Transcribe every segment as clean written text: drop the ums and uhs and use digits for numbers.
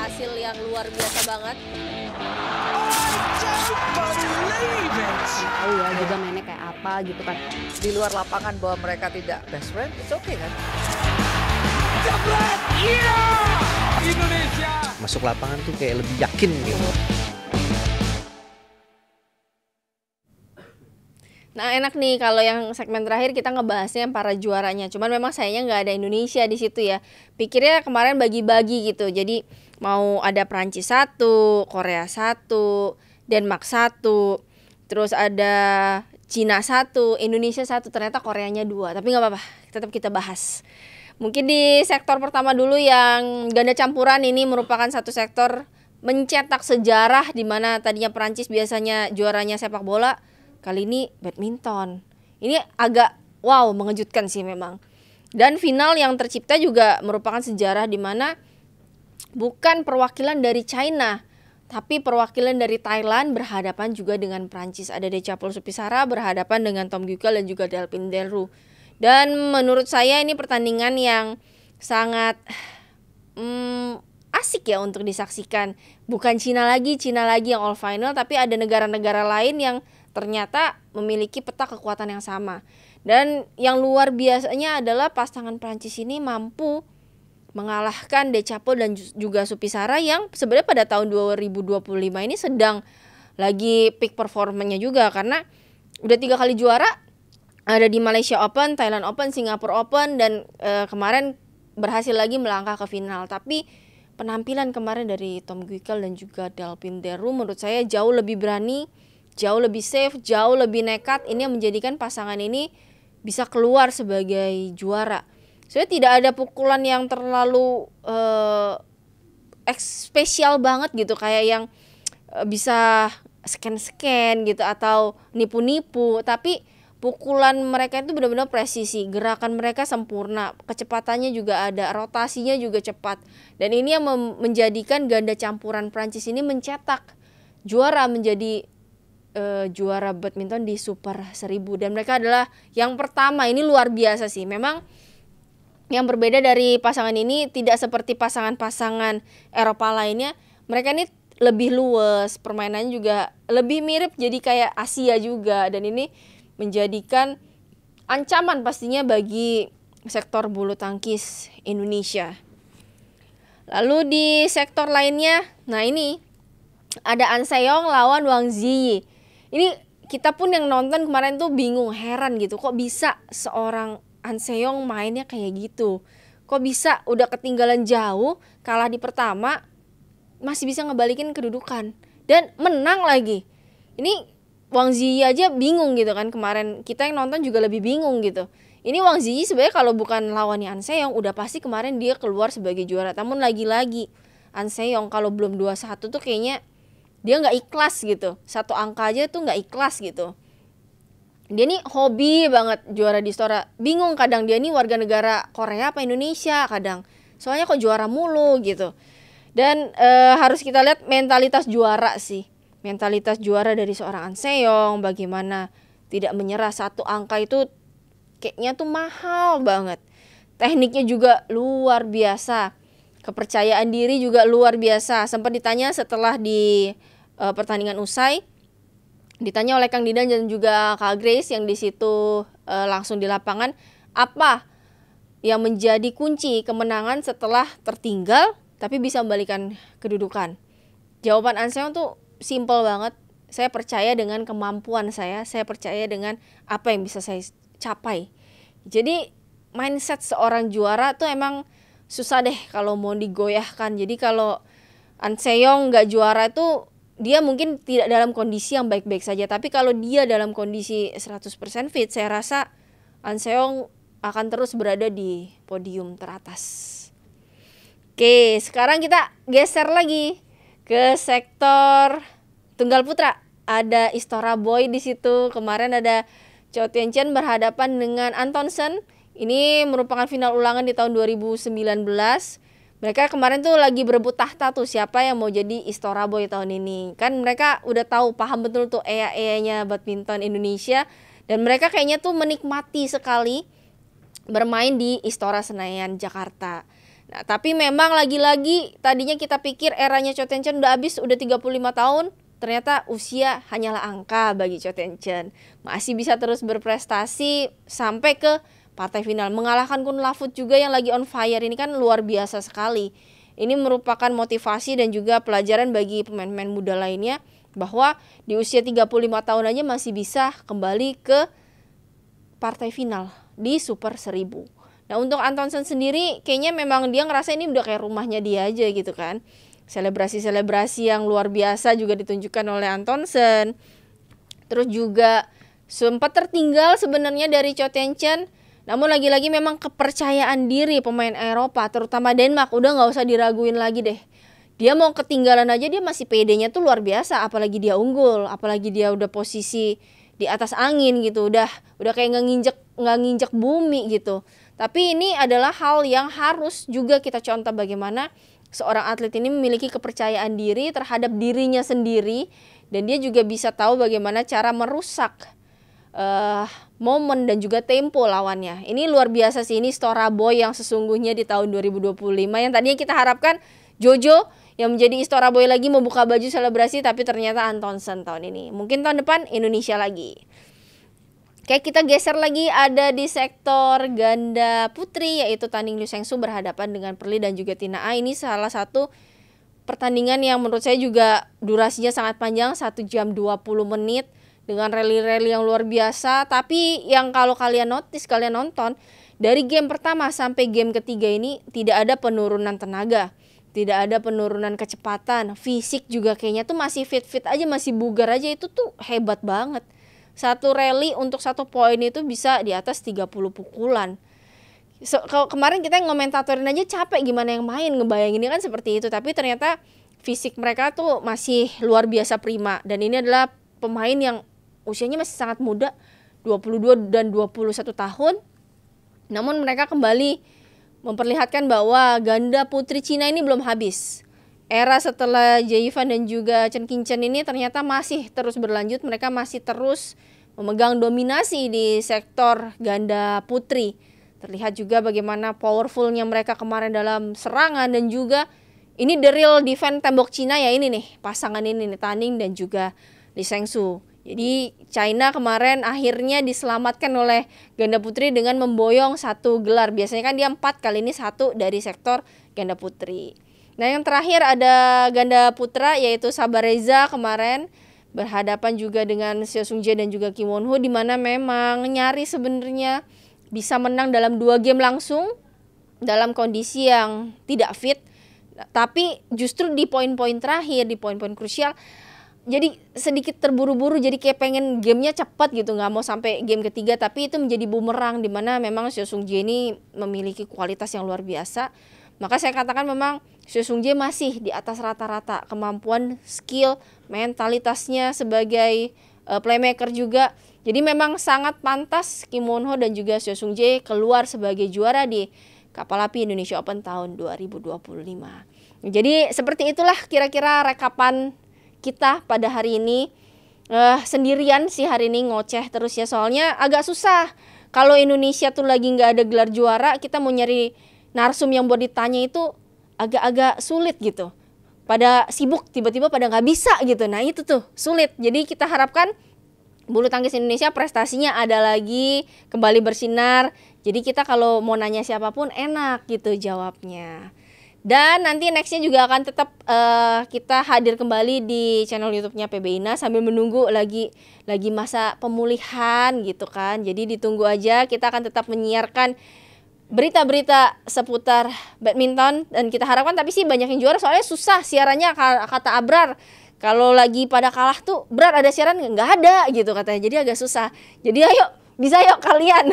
hasil yang luar biasa banget. Tahu ya juga mainnya kayak apa gitu kan. Di luar lapangan bahwa mereka tidak best friend, it's okay kan? Indonesia Masuk lapangan tuh kayak lebih yakin gitu. Nah enak nih kalau yang segmen terakhir kita ngebahasnya para juaranya. Cuman memang sayangnya nggak ada Indonesia di situ ya. Pikirnya kemarin bagi-bagi gitu. Jadi mau ada Prancis 1, Korea 1, Denmark 1, terus ada Cina 1, Indonesia 1. Ternyata Koreanya 2. Tapi nggak apa-apa, tetap kita bahas. Mungkin di sektor pertama dulu yang ganda campuran ini merupakan satu sektor mencetak sejarah di mana tadinya Prancis biasanya juaranya sepak bola. Kali ini badminton. Ini agak wow, mengejutkan sih memang. Dan final yang tercipta juga merupakan sejarah di mana bukan perwakilan dari China, tapi perwakilan dari Thailand berhadapan juga dengan Prancis. Ada Decapol Supisara berhadapan dengan Tom Guikel dan juga Delphine Delroux. Dan menurut saya ini pertandingan yang sangat asik ya untuk disaksikan. Bukan Cina lagi yang all final, tapi ada negara-negara lain yang ternyata memiliki peta kekuatan yang sama. Dan yang luar biasanya adalah pasangan Prancis ini mampu mengalahkan Decapol dan juga Supisara yang sebenarnya pada tahun 2025 ini sedang lagi peak performanya juga, karena udah 3 kali juara, ada di Malaysia Open, Thailand Open, Singapore Open, dan kemarin berhasil lagi melangkah ke final. Tapi penampilan kemarin dari Tom Guikel dan juga Delphine Delroux menurut saya jauh lebih berani, jauh lebih safe, jauh lebih nekat. Ini yang menjadikan pasangan ini bisa keluar sebagai juara. Soalnya tidak ada pukulan yang terlalu spesial banget gitu, kayak yang bisa scan-scan gitu atau nipu-nipu. Tapi pukulan mereka itu benar-benar presisi, gerakan mereka sempurna, kecepatannya juga ada, rotasinya juga cepat. Dan ini yang menjadikan ganda campuran Prancis ini mencetak juara, menjadi juara badminton di Super 1000. Dan mereka adalah yang pertama. Ini luar biasa sih. Memang yang berbeda dari pasangan ini tidak seperti pasangan-pasangan Eropa lainnya. Mereka ini lebih luas, permainannya juga lebih mirip, jadi kayak Asia juga. Dan ini menjadikan ancaman pastinya bagi sektor bulu tangkis Indonesia. Lalu di sektor lainnya, nah ini ada An Se-young lawan Wang Zhiyi. Ini kita pun yang nonton kemarin tuh bingung, heran gitu. Kok bisa seorang An Se-young mainnya kayak gitu? Kok bisa udah ketinggalan jauh, kalah di pertama, masih bisa ngebalikin kedudukan. Dan menang lagi. Ini Wang Zhiyi aja bingung gitu kan. Kemarin kita yang nonton juga lebih bingung gitu. Ini Wang Zhiyi sebenarnya kalau bukan lawannya An Se-young, udah pasti kemarin dia keluar sebagai juara. Namun lagi-lagi An Se-young kalau belum 2-1 tuh kayaknya dia nggak ikhlas gitu. 1 angka aja tuh nggak ikhlas gitu. Dia nih hobi banget juara di Istora. Bingung kadang dia nih warga negara Korea apa Indonesia kadang. Soalnya kok juara mulu gitu. Dan harus kita lihat mentalitas juara sih. Mentalitas juara dari seorang An Se-young, bagaimana tidak menyerah. 1 angka itu kayaknya tuh mahal banget. Tekniknya juga luar biasa. Kepercayaan diri juga luar biasa. Sempat ditanya setelah di pertandingan usai, ditanya oleh Kang Didan dan juga Kak Grace yang di situ langsung di lapangan, apa yang menjadi kunci kemenangan setelah tertinggal tapi bisa membalikan kedudukan. Jawaban An Se-young tuh simple banget. Saya percaya dengan kemampuan saya percaya dengan apa yang bisa saya capai. Jadi mindset seorang juara tuh emang susah deh kalau mau digoyahkan. Jadi kalau An Se-young nggak juara itu dia mungkin tidak dalam kondisi yang baik-baik saja. Tapi kalau dia dalam kondisi 100% fit, saya rasa An Se-young akan terus berada di podium teratas. Oke, sekarang kita geser lagi ke sektor tunggal putra. Ada Istora Boy di situ. Kemarin ada Chou Tien-chen berhadapan dengan Antonsen. Ini merupakan final ulangan di tahun 2019. Mereka kemarin tuh lagi berebut tahta tuh siapa yang mau jadi Istora Boy tahun ini. Kan mereka udah tahu, paham betul tuh ea-eanya badminton Indonesia. Dan mereka kayaknya tuh menikmati sekali bermain di Istora Senayan Jakarta. Nah, tapi memang lagi-lagi tadinya kita pikir eranya Cho Tae-cheon udah habis, udah 35 tahun. Ternyata usia hanyalah angka bagi Cho Tae-cheon. Masih bisa terus berprestasi sampai ke partai final. Mengalahkan Kun Lafut juga yang lagi on fire, ini kan luar biasa sekali. Ini merupakan motivasi dan juga pelajaran bagi pemain-pemain muda lainnya bahwa di usia 35 tahun aja masih bisa kembali ke partai final di Super 1000. Nah, untuk Antonsen sendiri kayaknya memang dia ngerasa ini udah kayak rumahnya dia aja gitu kan. Selebrasi-selebrasi yang luar biasa juga ditunjukkan oleh Antonsen. Terus juga sempat tertinggal sebenarnya dari Cho Tae-cheon. Namun lagi-lagi memang kepercayaan diri pemain Eropa, terutama Denmark, udah nggak usah diraguin lagi deh. Dia mau ketinggalan aja dia masih PD-nya tuh luar biasa, apalagi dia unggul, apalagi dia udah posisi di atas angin gitu, udah kayak nggak nginjek bumi gitu. Tapi ini adalah hal yang harus juga kita contoh bagaimana seorang atlet ini memiliki kepercayaan diri terhadap dirinya sendiri, dan dia juga bisa tahu bagaimana cara merusak momen dan juga tempo lawannya. Ini luar biasa sih, ini Stora Boy yang sesungguhnya di tahun 2025 yang tadinya kita harapkan Jojo yang menjadi Stora Boy lagi membuka baju selebrasi, tapi ternyata Antonsen tahun ini. Mungkin tahun depan Indonesia lagi. Oke, kita geser lagi, ada di sektor ganda putri yaitu Tan-Ning Liu Sheng-su berhadapan dengan Perli dan juga Tina A. Ini salah satu pertandingan yang menurut saya juga durasinya sangat panjang, 1 jam 20 menit dengan rally-rally yang luar biasa. Tapi yang kalau kalian notice, kalian nonton, dari game pertama sampai game ketiga ini tidak ada penurunan tenaga, tidak ada penurunan kecepatan, fisik juga kayaknya tuh masih fit-fit aja, masih bugar aja. Itu tuh hebat banget. Satu rally untuk 1 poin itu bisa di atas 30 pukulan. Kemarin kita ngomentatorin aja capek gimana yang main, ngebayanginnya kan seperti itu. Tapi ternyata fisik mereka tuh masih luar biasa prima. Dan ini adalah pemain yang usianya masih sangat muda, 22 dan 21 tahun. Namun mereka kembali memperlihatkan bahwa ganda putri Cina ini belum habis. Era setelah Jie Yifan dan juga Chen Qingchen ini ternyata masih terus berlanjut. Mereka masih terus memegang dominasi di sektor ganda putri. Terlihat juga bagaimana powerfulnya mereka kemarin dalam serangan, dan juga ini the real defense tembok Cina ya, ini nih pasangan ini nih, Tan-Ning dan juga Liu Sheng-su. Jadi China kemarin akhirnya diselamatkan oleh ganda putri dengan memboyong 1 gelar. Biasanya kan dia 4, kali ini 1 dari sektor ganda putri. Nah, yang terakhir ada ganda putra yaitu Sabareza kemarin berhadapan juga dengan Seo Sung-jae dan juga Kim Won-ho, di mana memang nyaris sebenarnya bisa menang dalam 2 game langsung dalam kondisi yang tidak fit. Tapi justru di poin-poin terakhir, di poin-poin krusial, jadi sedikit terburu-buru, jadi kayak pengen gamenya cepat gitu, nggak mau sampai game ketiga. Tapi itu menjadi bumerang, di mana memang Seo Sung-jae ini memiliki kualitas yang luar biasa. Maka saya katakan memang Seo Sung-jae masih di atas rata-rata kemampuan, skill, mentalitasnya sebagai playmaker juga. Jadi memang sangat pantas Kim Won-ho dan juga Seo Sung-jae keluar sebagai juara di Kapal Api Indonesia Open tahun 2025. Jadi seperti itulah kira-kira rekapan kita pada hari ini. Sendirian sih hari ini, ngoceh terus ya, soalnya agak susah. Kalau Indonesia tuh lagi nggak ada gelar juara, kita mau nyari narsum yang buat ditanya itu agak-agak sulit gitu. Pada sibuk, tiba-tiba pada nggak bisa gitu. Nah itu tuh sulit. Jadi kita harapkan bulu tangkis Indonesia prestasinya ada lagi, kembali bersinar. Jadi kita kalau mau nanya siapapun enak gitu jawabnya. Dan nanti nextnya juga akan tetap kita hadir kembali di channel YouTube-nya PB Ina sambil menunggu lagi masa pemulihan gitu kan. Jadi ditunggu aja, kita akan tetap menyiarkan berita-berita seputar badminton, dan kita harapkan tapi sih banyak yang juara, soalnya susah siarannya kata Abrar. Kalau lagi pada kalah tuh, Brar ada siaran nggak ada gitu katanya, jadi agak susah. Jadi ayo, bisa yuk kalian.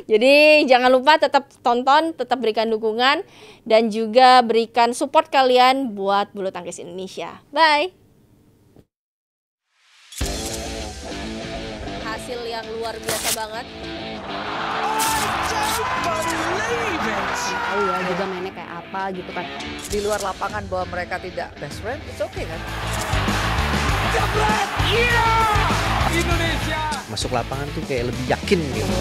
Jadi jangan lupa tetap tonton, tetap berikan dukungan, dan juga berikan support kalian buat bulu tangkis Indonesia. Bye. Hasil yang luar biasa banget. Tahu ya juga mainnya kayak apa gitu kan. Di luar lapangan bahwa mereka tidak best friend, it's okay kan? Masuk lapangan tuh kayak lebih yakin gitu.